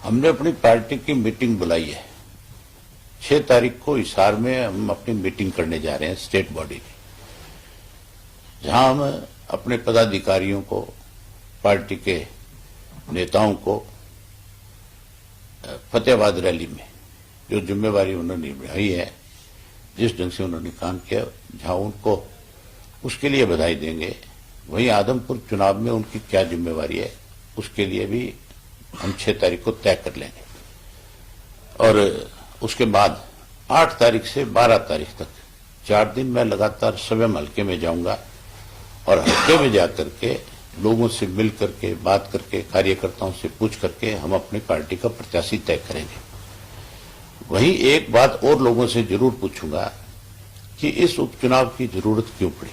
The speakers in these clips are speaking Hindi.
हमने अपनी पार्टी की मीटिंग बुलाई है। 6 तारीख को हिसार में हम अपनी मीटिंग करने जा रहे हैं स्टेट बॉडी की, जहां हम अपने पदाधिकारियों को, पार्टी के नेताओं को फतेहाबाद रैली में जो जिम्मेवारी उन्होंने निभाई है, जिस ढंग से उन्होंने काम किया, जहां उनको उसके लिए बधाई देंगे। वहीं आदमपुर चुनाव में उनकी क्या जिम्मेवारी है उसके लिए भी हम 6 तारीख को तय कर लेंगे। और उसके बाद 8 तारीख से 12 तारीख तक 4 दिन मैं लगातार स्वयं हल्के में जाऊंगा और हल्के में जाकर के लोगों से मिल करके, बात करके, कार्यकर्ताओं से पूछ करके हम अपनी पार्टी का प्रत्याशी तय करेंगे। वहीं एक बात और लोगों से जरूर पूछूंगा कि इस उपचुनाव की जरूरत क्यों पड़ी,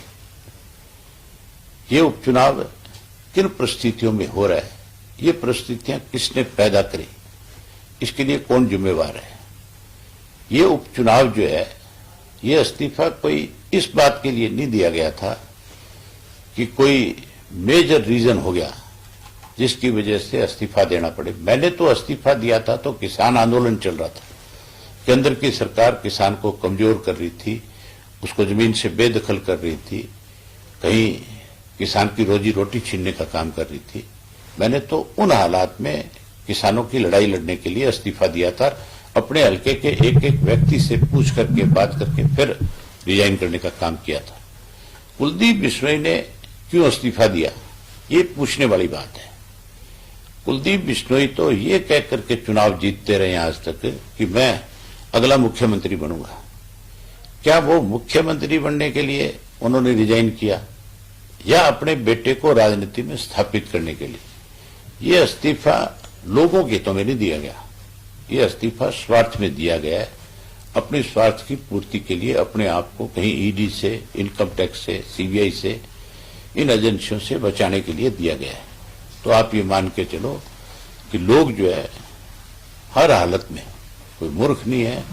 ये उपचुनाव किन परिस्थितियों में हो रहा है, ये परिस्थितियां किसने पैदा करी, इसके लिए कौन जिम्मेवार है। ये उपचुनाव जो है, ये इस्तीफा कोई इस बात के लिए नहीं दिया गया था कि कोई मेजर रीजन हो गया जिसकी वजह से इस्तीफा देना पड़े। मैंने तो इस्तीफा दिया था तो किसान आंदोलन चल रहा था, केंद्र की सरकार किसान को कमजोर कर रही थी, उसको जमीन से बेदखल कर रही थी, कहीं किसान की रोजी रोटी छीनने का काम कर रही थी। मैंने तो उन हालात में किसानों की लड़ाई लड़ने के लिए इस्तीफा दिया था, अपने हल्के के एक एक व्यक्ति से पूछ करके, बात करके फिर रिजाइन करने का काम किया था। कुलदीप बिश्नोई ने क्यों इस्तीफा दिया, ये पूछने वाली बात है। कुलदीप बिश्नोई तो ये कह करके चुनाव जीतते रहे आज तक कि मैं अगला मुख्यमंत्री बनूंगा। क्या वो मुख्यमंत्री बनने के लिए उन्होंने रिजाइन किया या अपने बेटे को राजनीति में स्थापित करने के लिए? ये इस्तीफा लोगों के हितों में नहीं दिया गया, ये इस्तीफा स्वार्थ में दिया गया है, अपने स्वार्थ की पूर्ति के लिए, अपने आप को कहीं ईडी से, इनकम टैक्स से, सीबीआई से, इन एजेंसियों से बचाने के लिए दिया गया है। तो आप ये मान के चलो कि लोग जो है हर हालत में, कोई मूर्ख नहीं है,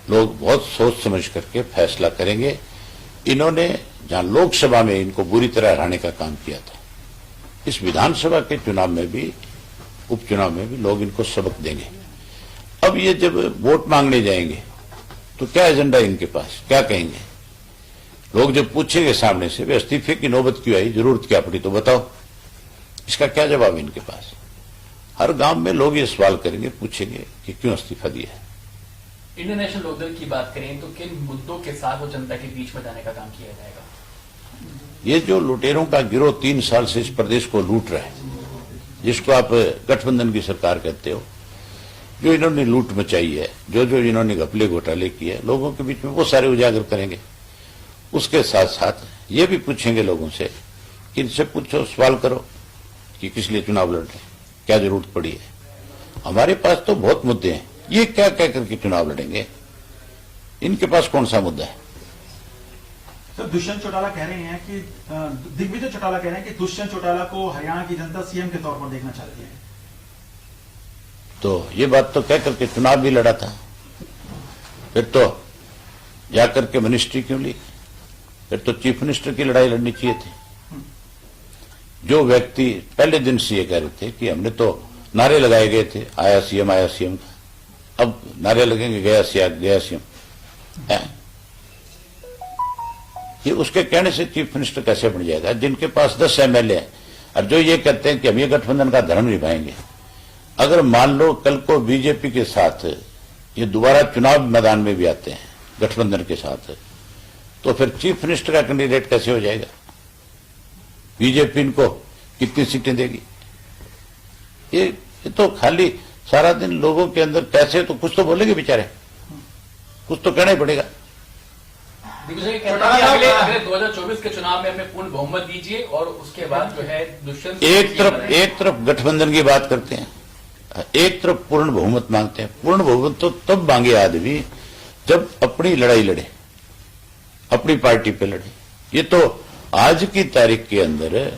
लोग बहुत सोच समझ करके फैसला करेंगे। इन्होंने जहां लोकसभा में इनको बुरी तरह हराने का काम किया था, इस विधानसभा के चुनाव में भी, उपचुनाव में भी लोग इनको सबक देंगे। अब ये जब वोट मांगने जाएंगे तो क्या एजेंडा इनके पास, क्या कहेंगे? लोग जब पूछेंगे सामने से वे इस्तीफे की नौबत क्यों आई, जरूरत क्या पड़ी, तो बताओ, इसका क्या जवाब है इनके पास? हर गांव में लोग ये सवाल करेंगे, पूछेंगे कि क्यों इस्तीफा दिया है। इंडियन नेशनल लोकदल की बात करें तो किन मुद्दों के साथ वो जनता के बीच में जाने का काम किया जाएगा? ये जो लुटेरों का गिरोह 3 साल से इस प्रदेश को लूट रहा है, जिसको आप गठबंधन की सरकार कहते हो, जो इन्होंने लूट मचाई है, जो जो इन्होंने घपले घोटाले किए लोगों के बीच में, वो सारे उजागर करेंगे। उसके साथ साथ ये भी पूछेंगे लोगों से कि इनसे पूछो, सवाल करो कि किस लिए चुनाव लड़ रहे, क्या जरूरत पड़ी है। हमारे पास तो बहुत मुद्दे हैं, ये क्या कह करके चुनाव लड़ेंगे, इनके पास कौन सा मुद्दा है? सर, दुष्यंत चौटाला कह रहे हैं कि दिग्विजय चौटाला कह रहे हैं कि दुष्यंत चौटाला को हरियाणा की जनता सीएम के तौर पर देखना चाहती है। तो ये बात तो कह करके चुनाव भी लड़ा था, फिर तो जाकर के मिनिस्ट्री क्यों ली? फिर तो चीफ मिनिस्टर की लड़ाई लड़नी चाहिए थी। जो व्यक्ति पहले दिन से ये कह रहे थे कि हमने तो नारे लगाए गए थे, आया सीएम का, अब नारे लगेंगे गया सीएम। ये उसके कहने से चीफ मिनिस्टर कैसे बन जाएगा, जिनके पास 10 एमएलए हैं और जो ये कहते हैं कि हम ये गठबंधन का धर्म निभाएंगे। अगर मान लो कल को बीजेपी के साथ ये दोबारा चुनाव मैदान में भी आते हैं गठबंधन के साथ, तो फिर चीफ मिनिस्टर का कैंडिडेट कैसे हो जाएगा? बीजेपी इनको कितनी सीटें देगी? ये तो खाली सारा दिन लोगों के अंदर कैसे, तो कुछ तो बोलेंगे बेचारे, कुछ तो कहना ही पड़ेगा। अगले 2024 के चुनाव में हमें पूर्ण बहुमत दीजिए और उसके बाद जो है दुष्यंत, एक तरफ गठबंधन की बात करते हैं, एक तरफ पूर्ण बहुमत मांगते हैं। पूर्ण बहुमत तो तब मांगे आदमी जब अपनी लड़ाई लड़े, अपनी पार्टी पे लड़े। ये तो आज की तारीख के अंदर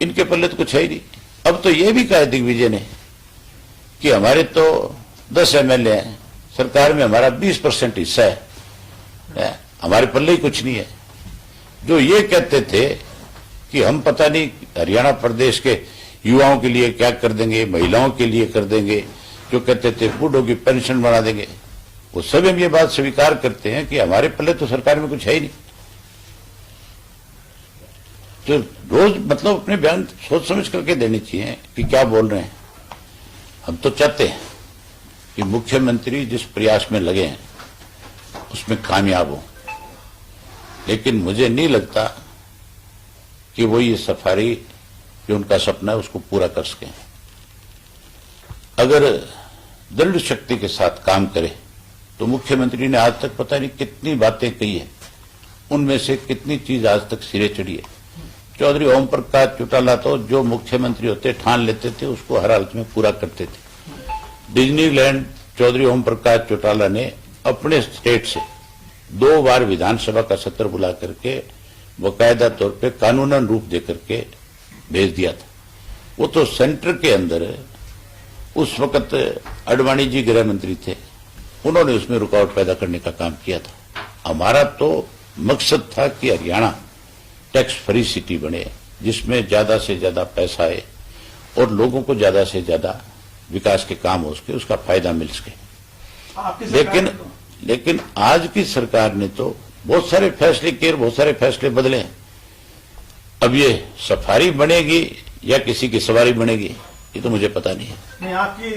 इनके पल्ले तो कुछ है ही नहीं। अब तो ये भी कहा दिग्विजय ने कि हमारे तो 10 एमएलए हैं, सरकार में हमारा 20% हिस्सा है, हमारे पल्ले ही कुछ नहीं है। जो ये कहते थे कि हम पता नहीं हरियाणा प्रदेश के युवाओं के लिए क्या कर देंगे, महिलाओं के लिए कर देंगे, जो कहते थे बूढ़ों की पेंशन बढ़ा देंगे, वो सब हम ये बात स्वीकार करते हैं कि हमारे पल्ले तो सरकार में कुछ है ही नहीं। तो रोज मतलब अपने बयान सोच समझ करके देनी चाहिए कि क्या बोल रहे हैं। हम तो चाहते हैं कि मुख्यमंत्री जिस प्रयास में लगे हैं उसमें कामयाब हो, लेकिन मुझे नहीं लगता कि वो ये सफारी जो उनका सपना है उसको पूरा कर सके। अगर दृढ़ शक्ति के साथ काम करे तो मुख्यमंत्री ने आज तक पता नहीं कितनी बातें कही है, उनमें से कितनी चीज आज तक सिरे चढ़ी है। चौधरी ओम प्रकाश चौटाला तो जो मुख्यमंत्री होते ठान लेते थे उसको हर हालत में पूरा करते थे। डिज्नीलैंड चौधरी ओम प्रकाश चौटाला ने अपने स्टेट से 2 बार विधानसभा का सत्र बुला करके बाकायदा तौर पे कानूनन रूप दे करके भेज दिया था। वो तो सेंटर के अंदर उस वक्त अडवाणी जी गृह मंत्री थे, उन्होंने उसमें रुकावट पैदा करने का काम किया था। हमारा तो मकसद था कि हरियाणा टैक्स फ्री सिटी बने, जिसमें ज्यादा से ज्यादा पैसा आए और लोगों को ज्यादा से ज्यादा विकास के काम हो सके, उसका फायदा मिल सके। लेकिन आज की सरकार ने तो बहुत सारे फैसले किए, बहुत सारे फैसले बदले। अब ये सफारी बनेगी या किसी की सवारी बनेगी ये तो मुझे पता नहीं है। नहीं, आपकी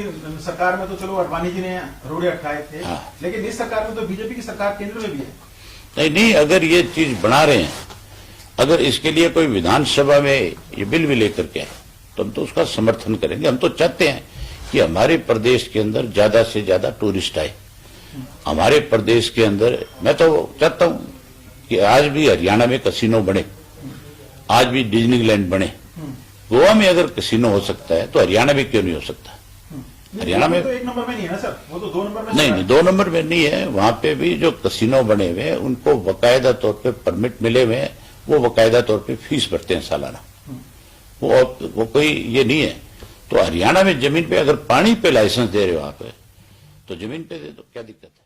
सरकार में तो चलो अडवाणी जी ने रोड़े अटकाए थे, हाँ। लेकिन इस सरकार में तो बीजेपी की सरकार केंद्र में भी है। नहीं, अगर ये चीज बना रहे हैं, अगर इसके लिए कोई विधानसभा में ये बिल भी लेकर के आए तो हम तो उसका समर्थन करेंगे। हम तो चाहते हैं कि हमारे प्रदेश के अंदर ज्यादा से ज्यादा टूरिस्ट आए। हमारे प्रदेश के अंदर मैं तो चाहता हूं कि आज भी हरियाणा में कसिनो बने, आज भी डिज्नीलैंड बने। गोवा में अगर कसिनो हो सकता है तो हरियाणा में क्यों नहीं हो सकता? हरियाणा में तो 1 नंबर में नहीं है ना सर, वो तो 2 नंबर में। नहीं, 2 नंबर में नहीं है। वहां पे भी जो कसिनो बने हुए हैं उनको बाकायदा तौर पे परमिट मिले हुए हैं, वो बाकायदा तौर पे फीस भरते हैं सालाना। वो कोई ये नहीं है। तो हरियाणा में जमीन पे अगर पानी पे लाइसेंस दे रहे हो आप तो जमीन पे दे दो, क्या दिक्कत है?